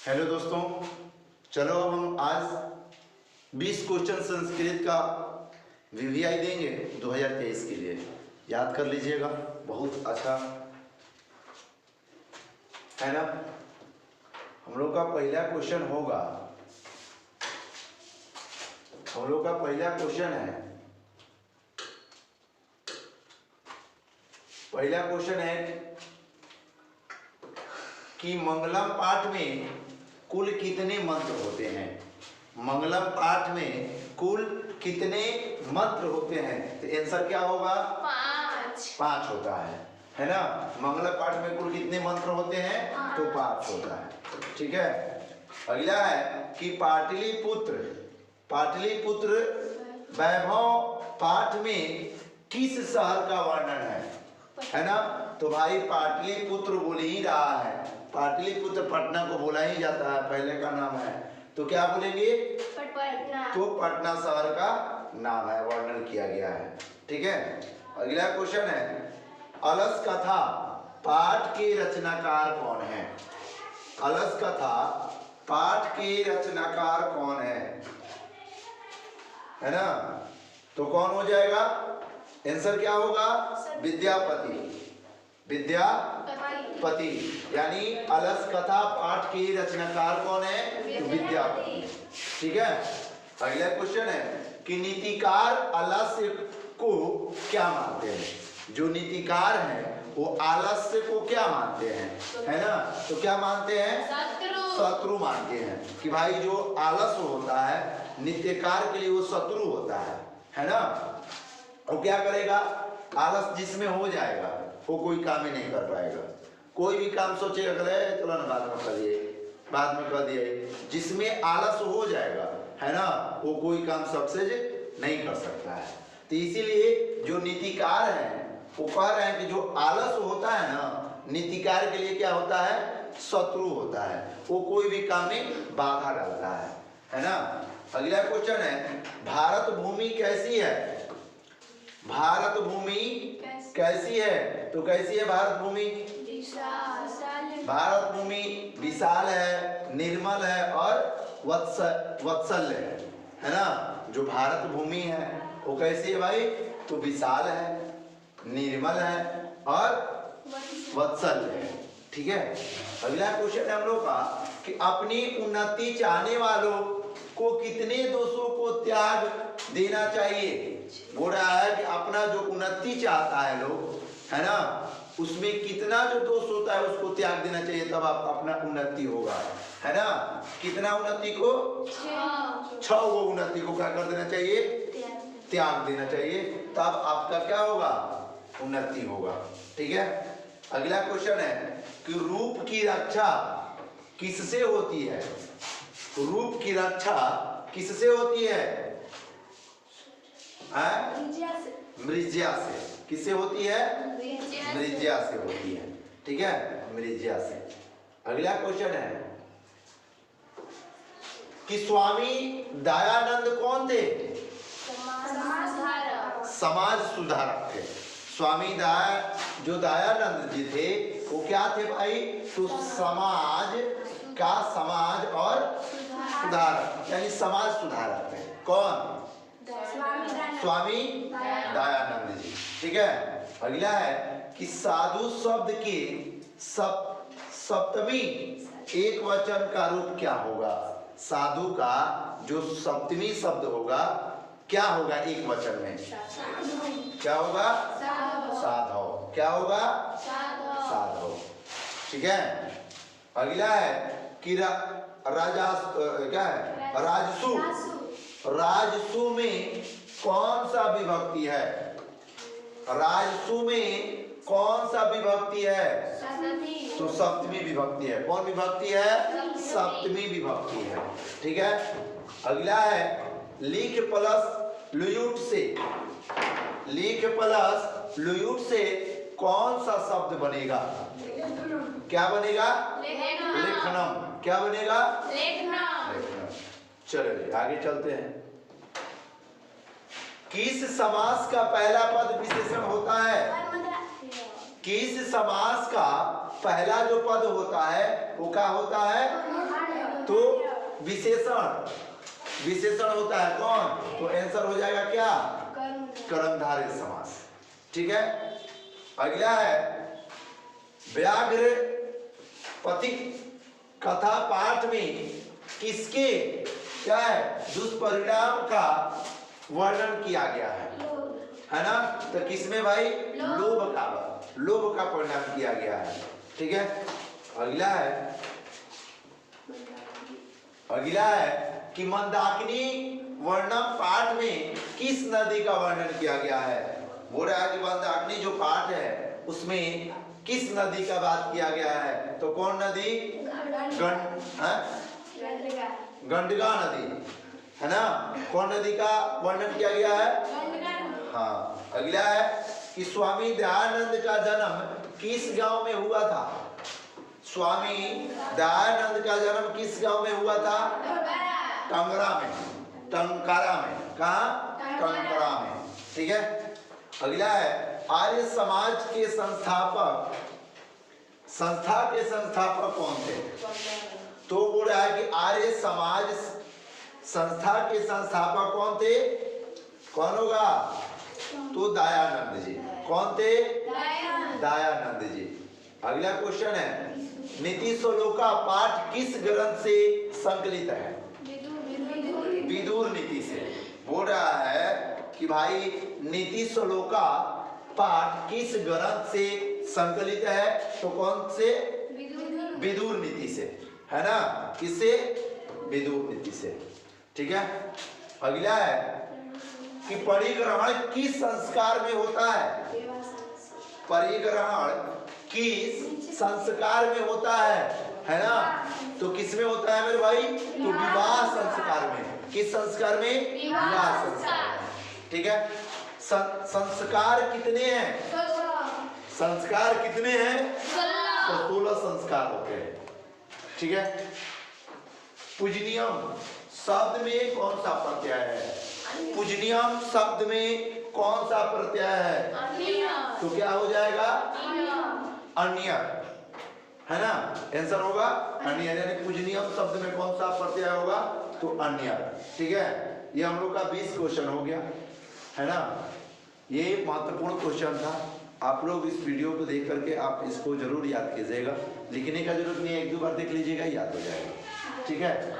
Hello दोस्तों, चलो अब हम आज 20 क्वेश्चन संस्कृत का वीवीआई देंगे 2023 के लिए। याद कर लीजिएगा, बहुत अच्छा है ना। हम लोग का पहला क्वेश्चन होगा, हम लोग का पहला क्वेश्चन है, पहला क्वेश्चन है कि मंगलम पाठ में कुल कितने मंत्र होते हैं। मंगलम पाठ में कुल कितने मंत्र होते हैं? तो आंसर क्या होगा? 5 होता है ना। मंगलम पाठ में कुल कितने मंत्र होते हैं? तो 5 होता है। ठीक है। अगला है कि पाटलिपुत्र वैभव पाठ में किस शहर का वर्णन है ना। तो भाई पाटलिपुत्र बोल ही रहा है, पाटलिपुत्र पटना को बोला ही जाता है, पहले का नाम है। तो क्या बोलेंगे? पटना। तो पटना शहर का नाम है, वर्णन किया गया है। ठीक है। अगला क्वेश्चन है, अलस कथा पाठ के रचनाकार कौन है? अलस कथा पाठ के रचनाकार कौन है ना। तो कौन हो जाएगा? आंसर क्या होगा? विद्यापति। यानी अलस कथा पाठ के रचनाकार कौन है? विद्यापति। ठीक है। अगला क्वेश्चन है कि नीतिकार आलस्य को क्या मानते हैं? जो नीतिकार हैं वो आलस्य को क्या मानते हैं, है ना। तो क्या मानते हैं? शत्रु मानते हैं कि भाई जो आलस होता है नित्यकार के लिए वो शत्रु होता है ना। वो क्या करेगा? आलस जिसमें हो जाएगा वो कोई काम ही नहीं कर पाएगा। कोई भी काम सोचेगा चलो ना बाद में कर दिए, जिसमें आलस हो जाएगा है ना, वो कोई काम सक्सेस नहीं कर सकता है। तो इसीलिए जो नीतिकार हैं वो कह रहे हैं कि जो आलस होता है ना नीतिकार के लिए क्या होता है? शत्रु होता है, वो कोई भी काम में बाधा डालता है ना। अगला क्वेश्चन है, भारत भूमि कैसी है? भारत भूमि कैसी है? तो कैसी है भारत भूमि? भारत भूमि विशाल है, निर्मल है और वत्सल है ना। जो भारत भूमि है वो कैसी है भाई? तो विशाल है, निर्मल है और वत्सल है। ठीक है। अगला क्वेश्चन है हम लोग का कि अपनी उन्नति चाहने वालों को कितने दोषों को त्याग देना चाहिए? बोल रहा है कि अपना जो उन्नति चाहता है लोग है ना, उसमें कितना जो दोष होता है उसको त्याग देना चाहिए, तब आप अपना उन्नति होगा, है ना। कितना उन्नति को? 6 वो उन्नति को क्या कर देना चाहिए? त्याग देना चाहिए, तब आपका क्या होगा? उन्नति होगा। ठीक है। अगला क्वेश्चन है कि रूप की रक्षा किससे होती है? रूप की रक्षा किससे होती है? मृज्या से। किससे होती है? मृज्या से होती है। ठीक है, मृज्या से। अगला क्वेश्चन है कि स्वामी दयानंद कौन थे? समाज सुधारक थे। स्वामी दयानंद जी थे वो क्या थे भाई? तो समाज और सुधारक यानी समाज सुधारक थे। कौन? स्वामी दयानंद जी। ठीक है। अगला है कि साधु शब्द की सप्तमी एक वचन का रूप क्या होगा? साधु का जो सप्तमी शब्द होगा क्या होगा एक वचन में? क्या होगा? साधव। क्या होगा? साधव। ठीक है। अगला है कि क्या है? राजसु में कौन सा विभक्ति है? राजसु में कौन सा विभक्ति है? तो सप्तमी विभक्ति है। कौन विभक्ति है? सप्तमी विभक्ति है। ठीक है। अगला है लिख प्लस लुयुट से कौन सा शब्द बनेगा? क्या बनेगा? लेखनम। क्या बनेगा? लेखनम। चलिए आगे चलते हैं। किस समास का पहला पद विशेषण होता है? किस समास का पहला जो पद होता है वो क्या होता है? विशेषण, विशेषण होता है कौन, तो आंसर हो जाएगा क्या, कर्मधारय समास। ठीक है, अगला है व्याघ्र पति कथा पाठ में किसके क्या है दुष्परिणाम का वर्णन किया गया है ना, तो किसमें भाई, लोभ का परिणाम किया गया है। ठीक है, अगला है कि मंदाकिनी वर्णन पाठ में किस नदी का वर्णन किया गया है। बोल रहा है कि मंदाकिनी जो पाठ है उसमें किस नदी का बात किया गया है, तो कौन नदी, गंडका नदी है ना, कौन नदी का वर्णन किया गया है। हाँ, अगला है कि स्वामी दयानंद का जन्म किस गांव में हुआ था। स्वामी दयानंद का जन्म किस गांव में हुआ था, टंकारा में, कहाँ, टंकारा में। ठीक है, अगला है आर्य समाज के संस्थापक, संस्था के संस्थापक कौन थे, तो बोल रहा है कि आर्य समाज संस्था के संस्थापक कौन थे, कौन होगा, तो दयानंद जी। कौन थे, दयानंद जी। अगला क्वेश्चन है नीति श्लोका पाठ किस ग्रंथ से संकलित है, विदुर नीति से। बोल रहा है कि भाई नीति श्लोका पाठ किस ग्रंथ से संकलित है, तो कौन से, विदुर नीति से, है ना, किससे, विदुर नीति से। ठीक है, अगला है कि परिग्रहण किस संस्कार में होता है, परिग्रहण किस संस्कार में होता है ना, तो किस में होता है मेरे भाई, तो विवाह संस्कार में। किस संस्कार में, विवाह संस्कार में। ठीक है, संस्कार कितने हैं, संस्कार कितने हैं, तो 16 संस्कार होते हैं। ठीक है, पूजनीयम शब्द में कौन सा प्रत्यय है, पूजनीयम शब्द में कौन सा प्रत्यय है, तो क्या हो जाएगा, अन्य, है ना, आंसर होगा अन्य, यानी पूजनीयम शब्द में कौन सा प्रत्यय होगा, तो अन्य। ठीक है, ये हम लोग का 20 क्वेश्चन हो गया, है ना। ये महत्वपूर्ण क्वेश्चन था, आप लोग इस वीडियो को देख करके आप इसको जरूर याद कीजिएगा, लिखने का जरूरत नहीं है, 1-2 बार देख लीजिएगा, याद हो जाएगा। ठीक है।